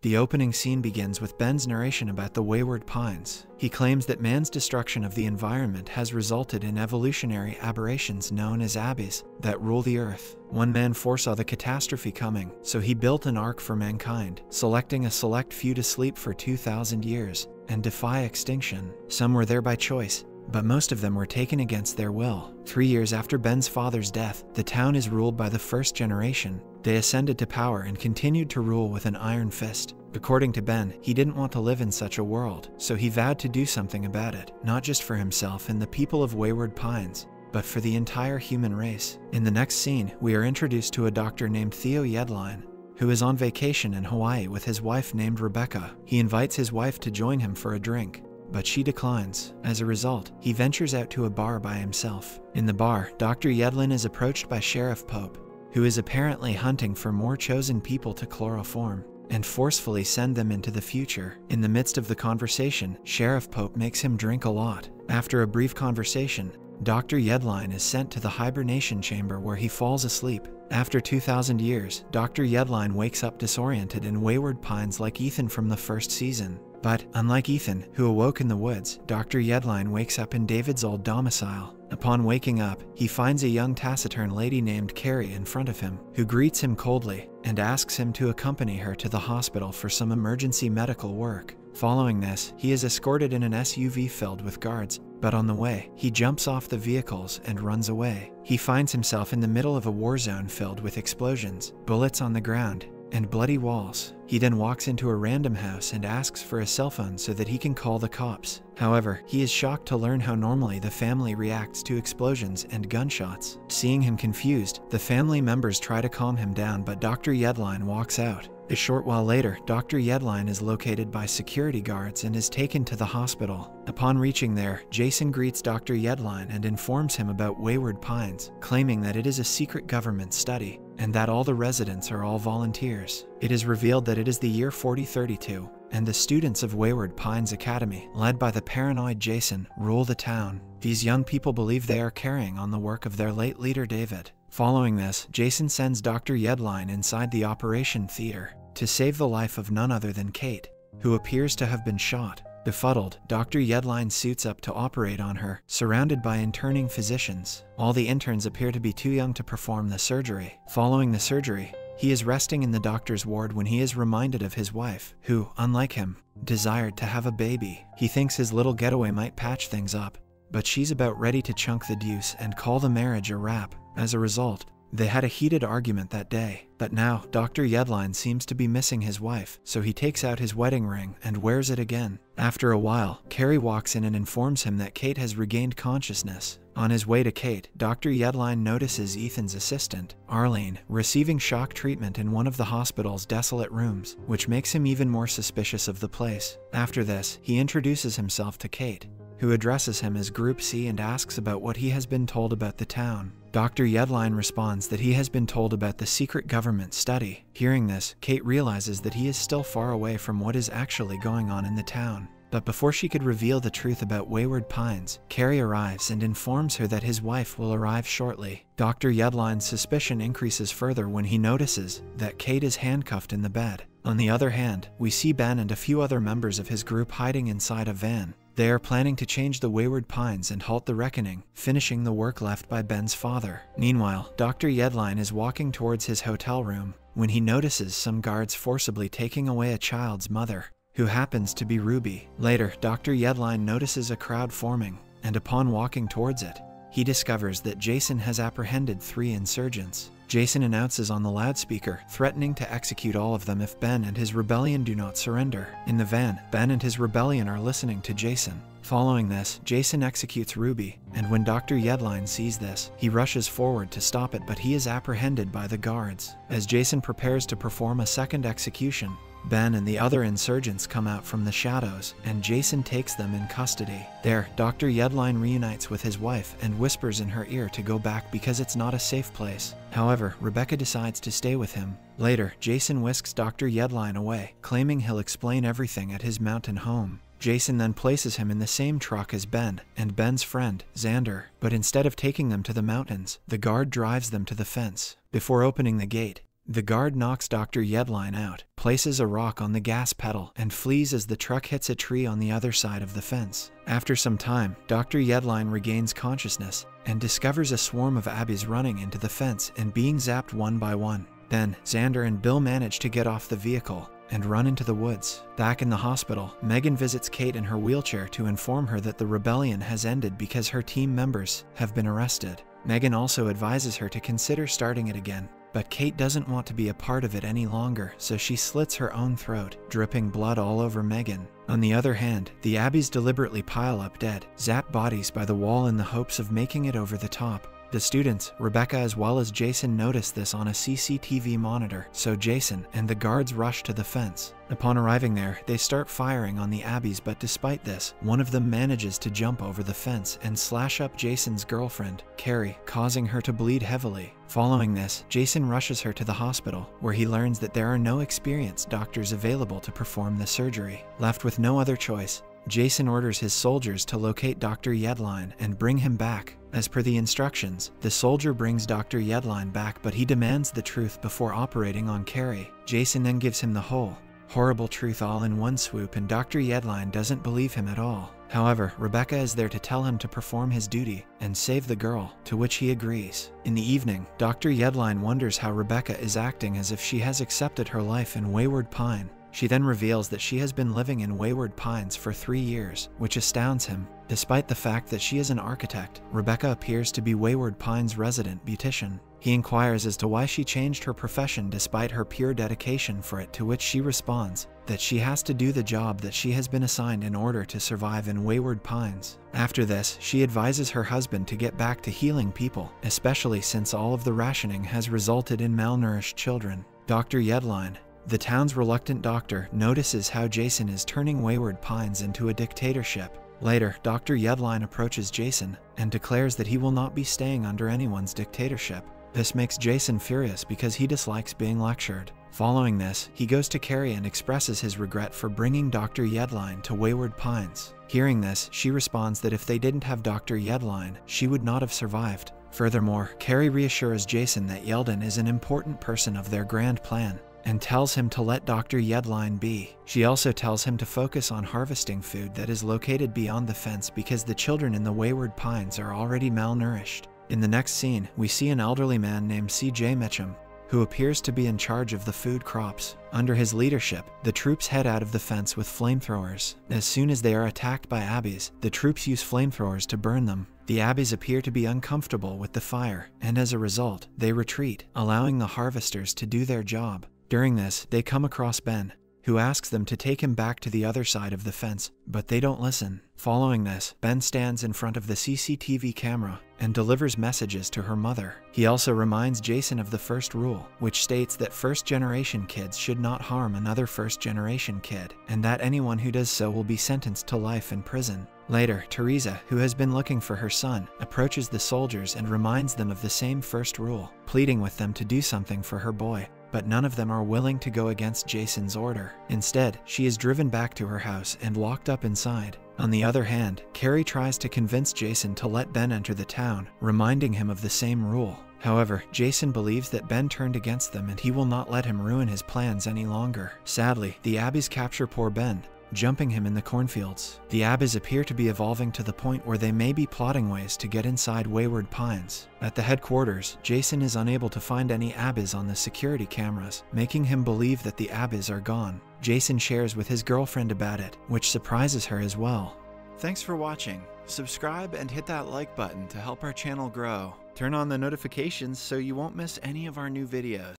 The opening scene begins with Ben's narration about the Wayward Pines. He claims that man's destruction of the environment has resulted in evolutionary aberrations known as abbeys that rule the earth. One man foresaw the catastrophe coming, so he built an ark for mankind, selecting a select few to sleep for 2,000 years and defy extinction. Some were there by choice, but most of them were taken against their will. 3 years after Ben's father's death, the town is ruled by the first generation. They ascended to power and continued to rule with an iron fist. According to Ben, he didn't want to live in such a world, so he vowed to do something about it, not just for himself and the people of Wayward Pines, but for the entire human race. In the next scene, we are introduced to a doctor named Theo Yedline, who is on vacation in Hawaii with his wife named Rebecca. He invites his wife to join him for a drink, but she declines. As a result, he ventures out to a bar by himself. In the bar, Dr. Yedlin is approached by Sheriff Pope, who is apparently hunting for more chosen people to chloroform and forcefully send them into the future. In the midst of the conversation, Sheriff Pope makes him drink a lot. After a brief conversation, Dr. Yedline is sent to the hibernation chamber where he falls asleep. After 2,000 years, Dr. Yedline wakes up disoriented in Wayward Pines like Ethan from the first season. But, unlike Ethan, who awoke in the woods, Dr. Yedline wakes up in David's old domicile. Upon waking up, he finds a young taciturn lady named Carrie in front of him, who greets him coldly and asks him to accompany her to the hospital for some emergency medical work. Following this, he is escorted in an SUV filled with guards, but on the way, he jumps off the vehicles and runs away. He finds himself in the middle of a war zone filled with explosions, bullets on the ground, and bloody walls. He then walks into a random house and asks for a cell phone so that he can call the cops. However, he is shocked to learn how normally the family reacts to explosions and gunshots. Seeing him confused, the family members try to calm him down, but Dr. Yedline walks out. A short while later, Dr. Yedline is located by security guards and is taken to the hospital. Upon reaching there, Jason greets Dr. Yedline and informs him about Wayward Pines, claiming that it is a secret government study and that all the residents are all volunteers. It is revealed that it is the year 4032, and the students of Wayward Pines Academy, led by the paranoid Jason, rule the town. These young people believe they are carrying on the work of their late leader David. Following this, Jason sends Dr. Yedline inside the operation theater to save the life of none other than Kate, who appears to have been shot. Befuddled, Dr. Yedline suits up to operate on her, surrounded by interning physicians. All the interns appear to be too young to perform the surgery. Following the surgery, he is resting in the doctor's ward when he is reminded of his wife, who, unlike him, desired to have a baby. He thinks his little getaway might patch things up, but she's about ready to chunk the deuce and call the marriage a wrap. As a result, they had a heated argument that day, but now Dr. Yedline seems to be missing his wife, so he takes out his wedding ring and wears it again. After a while, Carrie walks in and informs him that Kate has regained consciousness. On his way to Kate, Dr. Yedline notices Ethan's assistant, Arlene, receiving shock treatment in one of the hospital's desolate rooms, which makes him even more suspicious of the place. After this, he introduces himself to Kate, who addresses him as Group C and asks about what he has been told about the town. Dr. Yedline responds that he has been told about the secret government study. Hearing this, Kate realizes that he is still far away from what is actually going on in the town. But before she could reveal the truth about Wayward Pines, Carrie arrives and informs her that his wife will arrive shortly. Dr. Yedline's suspicion increases further when he notices that Kate is handcuffed in the bed. On the other hand, we see Ben and a few other members of his group hiding inside a van. They are planning to change the Wayward Pines and halt the reckoning, finishing the work left by Ben's father. Meanwhile, Dr. Yedline is walking towards his hotel room when he notices some guards forcibly taking away a child's mother, who happens to be Ruby. Later, Dr. Yedline notices a crowd forming, and upon walking towards it, he discovers that Jason has apprehended 3 insurgents. Jason announces on the loudspeaker, threatening to execute all of them if Ben and his rebellion do not surrender. In the van, Ben and his rebellion are listening to Jason. Following this, Jason executes Ruby, and when Dr. Yedline sees this, he rushes forward to stop it, but he is apprehended by the guards. As Jason prepares to perform a second execution, Ben and the other insurgents come out from the shadows, and Jason takes them in custody. There, Dr. Yedline reunites with his wife and whispers in her ear to go back because it's not a safe place. However, Rebecca decides to stay with him. Later, Jason whisks Dr. Yedline away, claiming he'll explain everything at his mountain home. Jason then places him in the same truck as Ben and Ben's friend, Xander, but instead of taking them to the mountains, the guard drives them to the fence. Before opening the gate, The guard knocks Dr. Yedline out, places a rock on the gas pedal, and flees as the truck hits a tree on the other side of the fence. After some time, Dr. Yedline regains consciousness and discovers a swarm of Abbeys running into the fence and being zapped one by one. Then, Xander and Bill manage to get off the vehicle and run into the woods. Back in the hospital, Megan visits Kate in her wheelchair to inform her that the rebellion has ended because her team members have been arrested. Megan also advises her to consider starting it again, but Kate doesn't want to be a part of it any longer, so she slits her own throat, dripping blood all over Megan. On the other hand, the Abbeys deliberately pile up dead, zap bodies by the wall in the hopes of making it over the top. The students, Rebecca as well as Jason, notice this on a CCTV monitor, so Jason and the guards rush to the fence. Upon arriving there, they start firing on the Abbeys, but despite this, one of them manages to jump over the fence and slash up Jason's girlfriend, Carrie, causing her to bleed heavily. Following this, Jason rushes her to the hospital, where he learns that there are no experienced doctors available to perform the surgery. Left with no other choice, Jason orders his soldiers to locate Dr. Yedline and bring him back. As per the instructions, the soldier brings Dr. Yedline back, but he demands the truth before operating on Carrie. Jason then gives him the whole, horrible truth all in one swoop, and Dr. Yedline doesn't believe him at all. However, Rebecca is there to tell him to perform his duty and save the girl, to which he agrees. In the evening, Dr. Yedline wonders how Rebecca is acting as if she has accepted her life in Wayward Pine. She then reveals that she has been living in Wayward Pines for 3 years, which astounds him. Despite the fact that she is an architect, Rebecca appears to be Wayward Pines' resident beautician. He inquires as to why she changed her profession despite her pure dedication for it, to which she responds that she has to do the job that she has been assigned in order to survive in Wayward Pines. After this, she advises her husband to get back to healing people, especially since all of the rationing has resulted in malnourished children. Dr. Yedline, the town's reluctant doctor, notices how Jason is turning Wayward Pines into a dictatorship. Later, Dr. Yedline approaches Jason and declares that he will not be staying under anyone's dictatorship. This makes Jason furious because he dislikes being lectured. Following this, he goes to Carrie and expresses his regret for bringing Dr. Yedline to Wayward Pines. Hearing this, she responds that if they didn't have Dr. Yedline, she would not have survived. Furthermore, Carrie reassures Jason that Yeldon is an important person of their grand plan and tells him to let Dr. Yedline be. She also tells him to focus on harvesting food that is located beyond the fence because the children in the Wayward Pines are already malnourished. In the next scene, we see an elderly man named C.J. Mitchum, who appears to be in charge of the food crops. Under his leadership, the troops head out of the fence with flamethrowers. As soon as they are attacked by Abbeys, the troops use flamethrowers to burn them. The Abbeys appear to be uncomfortable with the fire, and as a result, they retreat, allowing the harvesters to do their job. During this, they come across Ben, who asks them to take him back to the other side of the fence, but they don't listen. Following this, Ben stands in front of the CCTV camera and delivers messages to her mother. He also reminds Jason of the first rule, which states that first-generation kids should not harm another first-generation kid, and that anyone who does so will be sentenced to life in prison. Later, Teresa, who has been looking for her son, approaches the soldiers and reminds them of the same first rule, pleading with them to do something for her boy. But none of them are willing to go against Jason's order. Instead, she is driven back to her house and locked up inside. On the other hand, Carrie tries to convince Jason to let Ben enter the town, reminding him of the same rule. However, Jason believes that Ben turned against them and he will not let him ruin his plans any longer. Sadly, the Abbeys capture poor Ben, jumping him in the cornfields. The Abbeys appear to be evolving to the point where they may be plotting ways to get inside Wayward Pines. At the headquarters, Jason is unable to find any Abbeys on the security cameras, making him believe that the Abbeys are gone. Jason shares with his girlfriend about it, which surprises her as well. Thanks for watching. Subscribe and hit that like button to help our channel grow. Turn on the notifications so you won't miss any of our new videos.